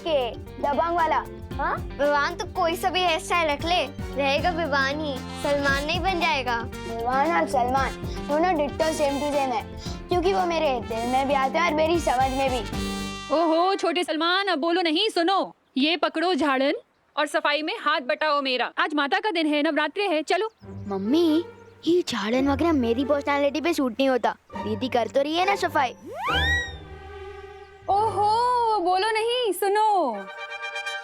के दबंग वाला। हाँ, विवान तो कोई सा भी हेयर स्टाइल रख ले, रहेगा विवान ही, सलमान नहीं बन जाएगा। विवान और सलमान दोनों डिट्टो सेम टू सेम है, क्योंकि वो मेरे दिल में भी आते हैं और मेरी समझ में भी। ओहो छोटे सलमान, अब बोलो नहीं, सुनो, ये पकड़ो झाड़न और सफाई में हाथ बटाओ मेरा। आज माता का दिन है, नवरात्रि है, चलो। मम्मी, ये झाड़न वगैरह मेरी पर्सनालिटी पे सूट नहीं होता। दीदी कर तो रही है ना सफाई। ओहो बोलो नहीं, सुनो,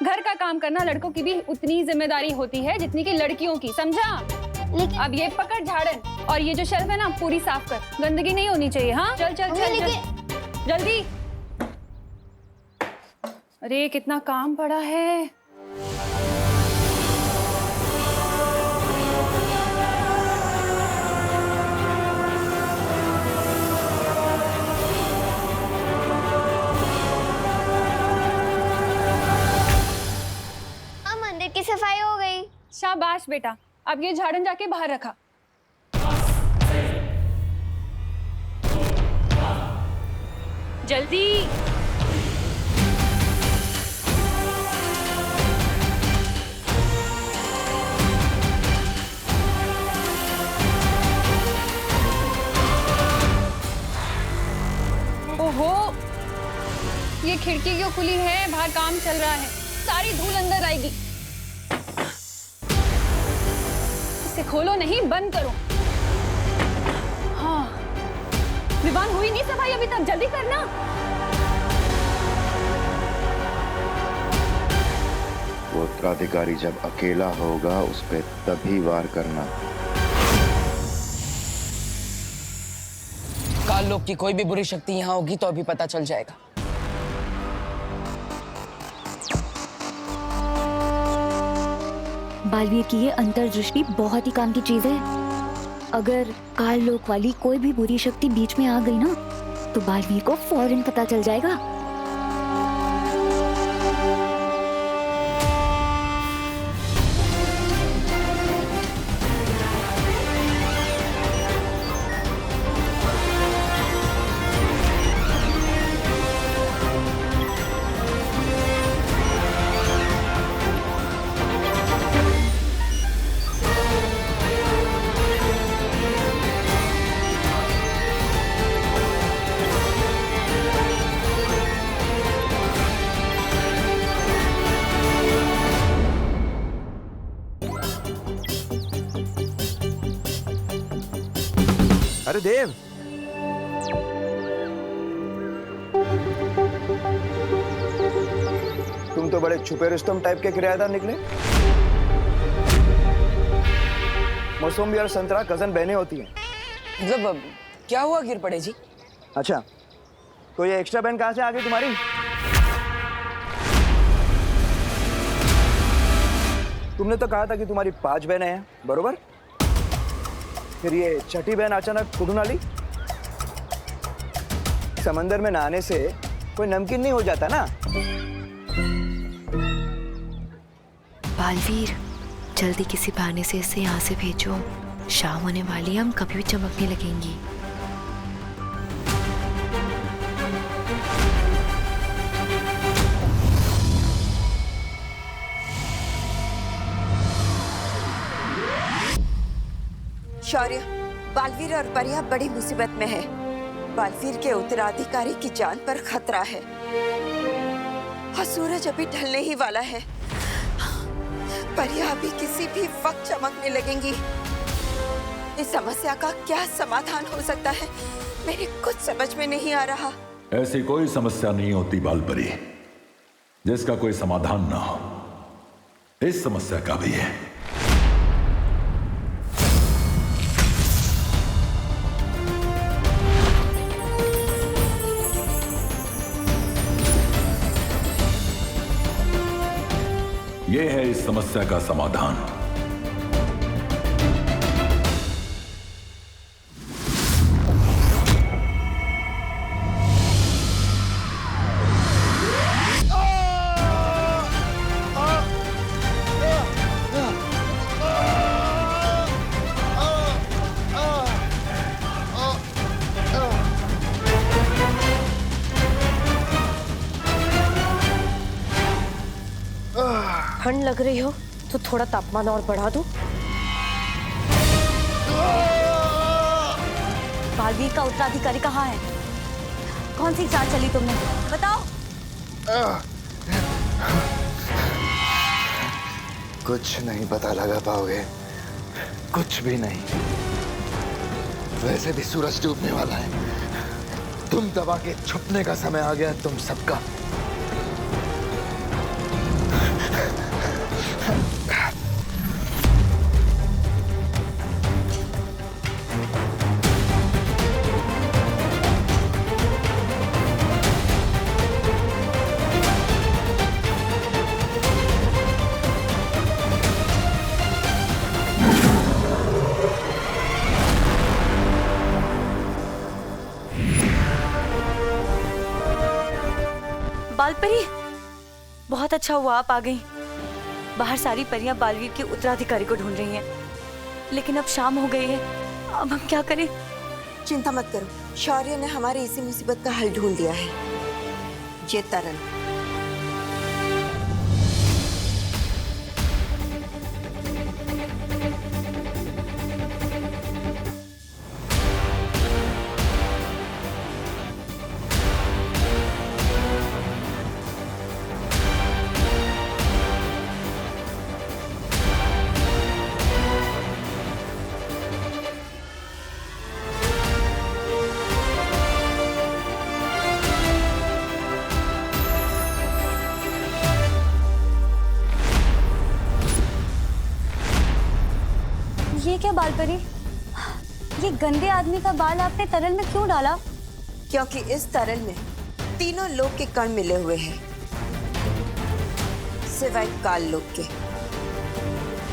घर का काम करना लड़कों की भी उतनी जिम्मेदारी होती है जितनी कि लड़कियों की, समझा? लेकिन अब ये पकड़ झाड़न और ये जो शेल्फ है ना पूरी साफ कर, गंदगी नहीं होनी चाहिए। हाँ चल चल चल, चल जल्दी। अरे कितना काम पड़ा है। मंदिर की सफाई हो गई। शाबाश बेटा, अब ये झाड़न जाके बाहर रखा। जल्दी। ओहो, ये खिड़की क्यों खुली है? बाहर काम चल रहा है, सारी धूल अंदर आएगी। इसे खोलो नहीं, बंद करो। हाँ, विवान हुई नहीं सफाई अभी तक, जल्दी करना। वो उत्तराधिकारी जब अकेला होगा उस पे तभी वार करना। काल लोक की कोई भी बुरी शक्ति यहाँ होगी तो अभी पता चल जाएगा। बालवीर की ये अंतर्दृष्टि बहुत ही काम की चीज है। अगर काल लोक वाली कोई भी बुरी शक्ति बीच में आ गई ना, तो बालवीर को फौरन पता चल जाएगा। अरे देव, तुम तो बड़े छुपे रुस्तम टाइप के किराएदार निकले। मौसमी और संतरा कजन बहनें होती हैं। मतलब क्या हुआ गिर पड़े जी? अच्छा, तो ये एक्स्ट्रा बहन कहाँ से आ गई तुम्हारी? तुमने तो कहा था कि तुम्हारी 5 बहनें हैं, बरोबर? फिर ये छठी बहन अचानक कुड़ून आली? समंदर में नहाने से कोई नमकीन नहीं हो जाता ना। बालवीर, जल्दी किसी बहाने से इसे यहाँ से भेजो। शाम होने वाली है, हम कभी भी चमकने लगेंगी। शौर्य, बालवीर और परिया बड़ी मुसीबत में है। बालवीर के उत्तराधिकारी की जान पर खतरा है और सूरज अभी ढलने ही वाला है। परिया अभी किसी भी वक्त चमकने लगेंगी। इस समस्या का क्या समाधान हो सकता है, मेरे कुछ समझ में नहीं आ रहा। ऐसी कोई समस्या नहीं होती बालपरी जिसका कोई समाधान ना हो। इस समस्या का भी है। यह है इस समस्या का समाधान। ठंड लग रही हो तो थोड़ा तापमान और बढ़ा दूं? बालवीर का उत्तराधिकारी कहाँ है? कौन सी चाल चली तुमने? बताओ। कुछ नहीं पता लगा पाओगे, कुछ भी नहीं। वैसे भी सूरज डूबने वाला है। तुम दबा के छुपने का समय आ गया तुम सबका। बालपरी, बहुत अच्छा हुआ आप आ गई। बाहर सारी परियां बालवीर के उत्तराधिकारी को ढूंढ रही हैं, लेकिन अब शाम हो गई है। अब हम क्या करें? चिंता मत करो, शौर्य ने हमारी इसी मुसीबत का हल ढूंढ लिया है। ये तरल। ये क्या बालपरी? ये गंदे आदमी का बाल आपने तरल में क्यों डाला? क्योंकि इस तरल में तीनों लोक के कण मिले हुए हैं, सिवाय काल लोक के।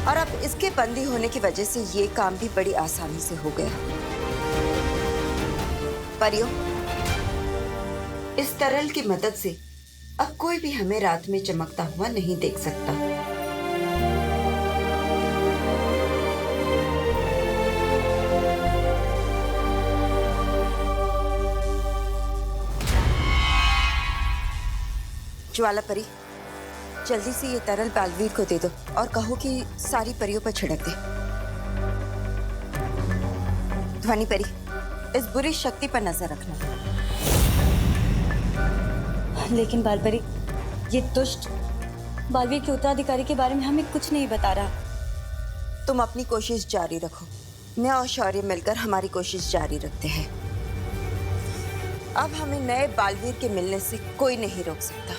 और अब इसके बंदी होने की वजह से ये काम भी बड़ी आसानी से हो गया। परियों, इस तरल की मदद से अब कोई भी हमें रात में चमकता हुआ नहीं देख सकता। ज्वाला परी, जल्दी से ये तरल बालवीर को दे दो और कहो कि सारी परियों पर छिड़क दे। ध्वनि परी, इस बुरी शक्ति पर नजर रखना। लेकिन बालपरी, ये दुष्ट बालवीर के उत्तराधिकारी के बारे में हमें कुछ नहीं बता रहा। तुम अपनी कोशिश जारी रखो, मैं और शौर्य मिलकर हमारी कोशिश जारी रखते हैं। अब हमें नए बालवीर के मिलने से कोई नहीं रोक सकता।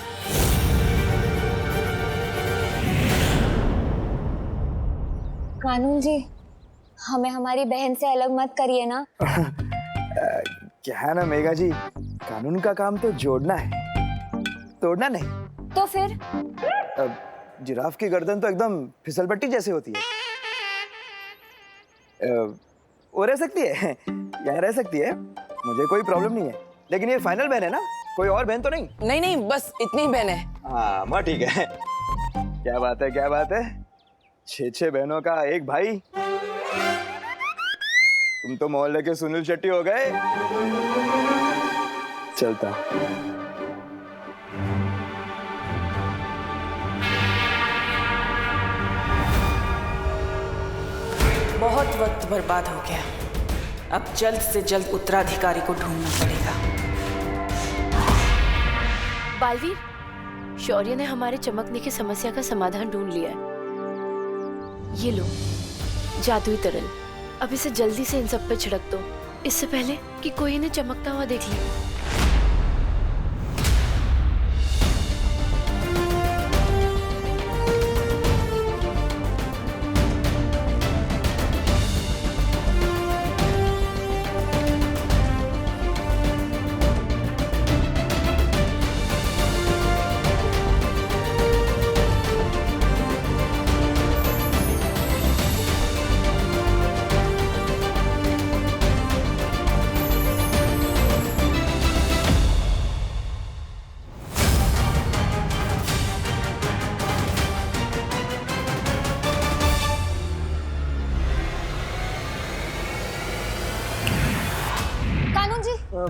कानून जी, हमें हमारी बहन से अलग मत करिए ना। क्या है ना मेघा जी, कानून का काम तो जोड़ना है, तोड़ना नहीं। तो फिर जिराफ की गर्दन तो एकदम फिसलपट्टी जैसी होती है। वो रह सकती है, यहाँ रह सकती है, मुझे कोई प्रॉब्लम नहीं है। लेकिन ये फाइनल बहन है ना, कोई और बहन तो नहीं? नहीं नहीं, बस इतनी ही बहन है। हाँ माँ, ठीक है। क्या बात है, क्या बात है। 6 बहनों का एक भाई। तुम तो मोहल्ले के सुनील शेट्टी हो गए। चलता। बहुत वक्त बर्बाद हो गया, अब जल्द से जल्द उत्तराधिकारी को ढूंढना पड़ेगा। बालवीर, शौर्य ने हमारे चमकने की समस्या का समाधान ढूंढ लिया है। ये लो जादुई तरल, अब इसे जल्दी से इन सब पे छिड़क दो, इससे पहले कि कोई इन्हें चमकता हुआ देख ले।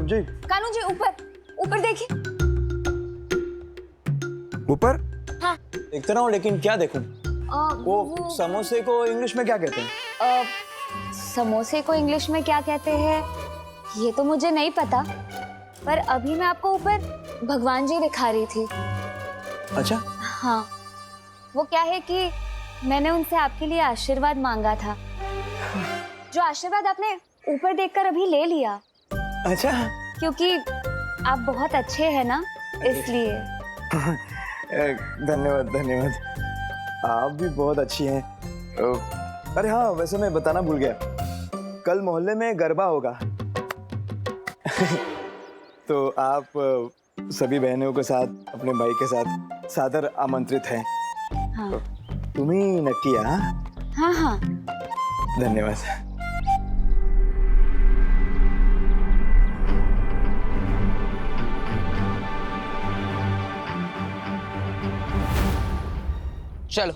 जी कानून जी, ऊपर ऊपर देखिए। ऊपर? हाँ। देखता रहा हूँ, लेकिन क्या देखूं? वो समोसे को इंग्लिश में क्या कहते हैं? समोसे को इंग्लिश में क्या कहते हैं ये तो मुझे नहीं पता, पर अभी मैं आपको ऊपर भगवान जी दिखा रही थी। अच्छा। हाँ, वो क्या है कि मैंने उनसे आपके लिए आशीर्वाद मांगा था, जो आशीर्वाद आपने ऊपर देखकर अभी ले लिया। अच्छा। क्योंकि आप बहुत अच्छे हैं ना, इसलिए। धन्यवाद धन्यवाद, आप भी बहुत अच्छी हैं। अरे हाँ, वैसे मैं बताना भूल गया, कल मोहल्ले में गरबा होगा। तो आप सभी बहनों के साथ, अपने भाई के साथ सादर आमंत्रित हैं। हाँ तुम ही नक्की, हाँ? हाँ हाँ। धन्यवाद। चलो।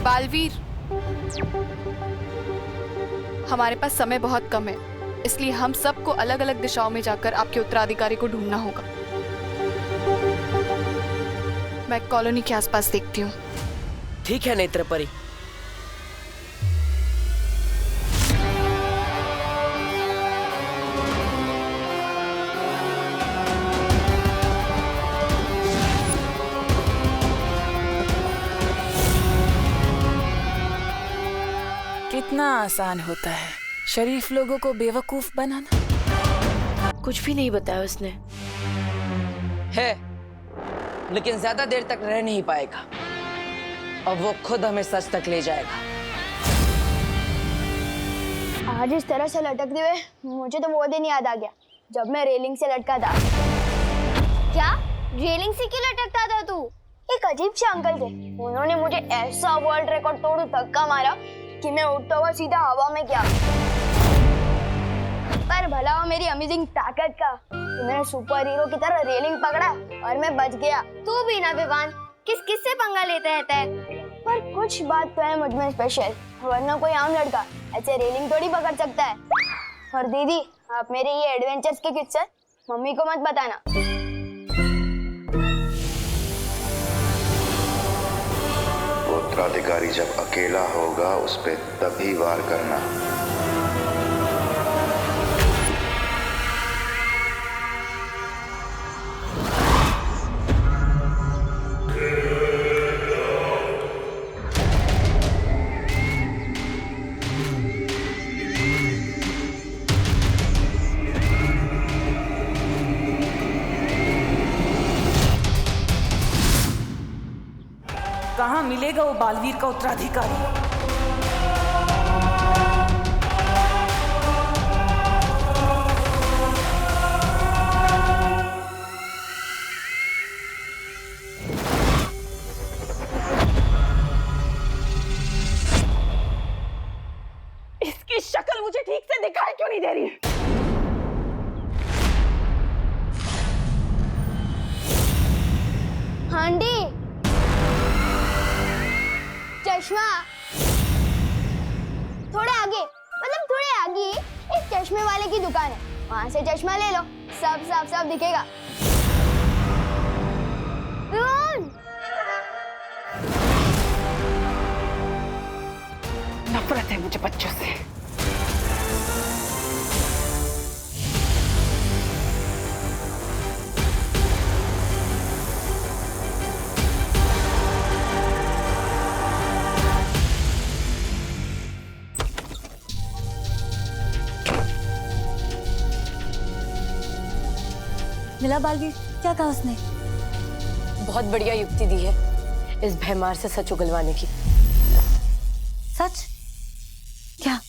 बालवीर, हमारे पास समय बहुत कम है, इसलिए हम सबको अलग अलग दिशाओं में जाकर आपके उत्तराधिकारी को ढूंढना होगा। मैं कॉलोनी के आसपास देखती हूँ। ठीक है नेत्रपरी। कितना आसान होता है शरीफ लोगों को बेवकूफ बनाना। कुछ भी नहीं बताया उसने। है, लेकिन ज्यादा देर तक रह नहीं पाएगा और वो खुद हमें सच तक ले जाएगा। आज इस तरह से लटकते हुए मुझे तो वो दिन याद आ गया जब मैं रेलिंग से लटका था। क्या रेलिंग से क्यों लटकता था तू? एक अजीब से अंकल थे, उन्होंने मुझे ऐसा वर्ल्ड रिकॉर्ड तोड़ धक्का मारा कि मैं उठता हुआ सीधा हवा में गया। पर भला हो मेरी अमेजिंग ताकत का कि मैंने सुपर हीरो की तरह रेलिंग पकड़ा और मैं बच गया। तू भी ना विवान, किस किस से पंगा लेते रहता है? पर कुछ बात तो है मुझ में स्पेशल, वरना कोई आम लड़का ऐसे रेलिंग थोड़ी पकड़ सकता है। और दीदी, आप मेरे ये एडवेंचर्स के किस्से मम्मी को मत बताना। उत्तराधिकारी जब अकेला होगा उस पे तभी वार करना। कहाँ मिलेगा वो बालवीर का उत्तराधिकारी? इसकी शक्ल मुझे ठीक से दिखाई क्यों नहीं दे रही? हांडी, चश्मा, थोड़े आगे, मतलब थोड़े आगे एक चश्मे वाले की दुकान है, वहां से चश्मा ले लो, सब साफ साफ दिखेगा। नफरत है मुझे बच्चों से। मिला बालवीर? क्या कहा उसने? बहुत बढ़िया युक्ति दी है इस भैमार से सच उगलवाने की। सच? क्या?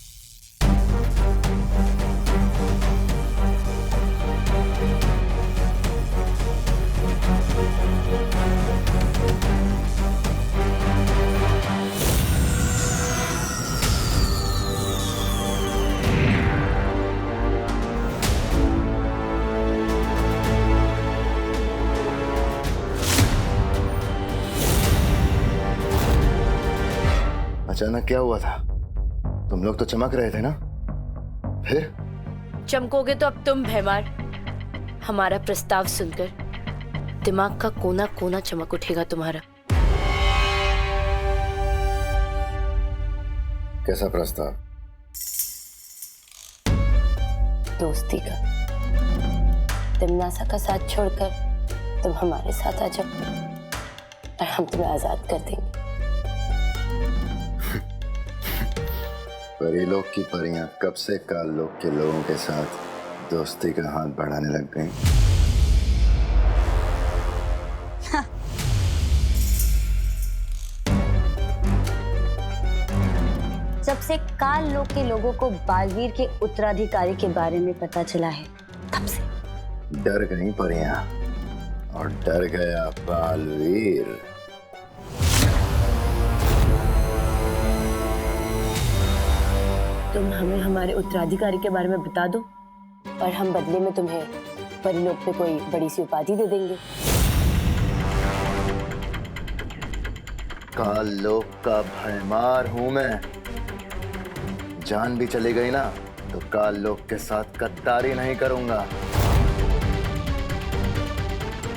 अचानक क्या हुआ था? तुम लोग तो चमक रहे थे ना? फिर चमकोगे तो अब तुम भैमार। हमारा प्रस्ताव सुनकर दिमाग का कोना कोना चमक उठेगा तुम्हारा। कैसा प्रस्ताव? दोस्ती का। तिमनासा का साथ छोड़कर तुम हमारे साथ आ जाओ और हम तुम्हें आजाद कर देंगे। परीलोक की परियां कब से काल लोक के लोगों के साथ दोस्ती का हाथ बढ़ाने लग गई? जब से काल लोक के लोगों को बालवीर के उत्तराधिकारी के बारे में पता चला है तब से डर गई परियां और डर गया बालवीर। तुम हमें हमारे उत्तराधिकारी के बारे में बता दो और हम बदले में तुम्हें परिलोक पे कोई बड़ी सी उपाधि दे देंगे। काल लोक का भयमार हूं मैं। जान भी चली गई ना तो काल लोक के साथ गद्दारी नहीं करूंगा।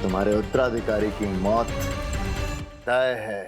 तुम्हारे उत्तराधिकारी की मौत तय है।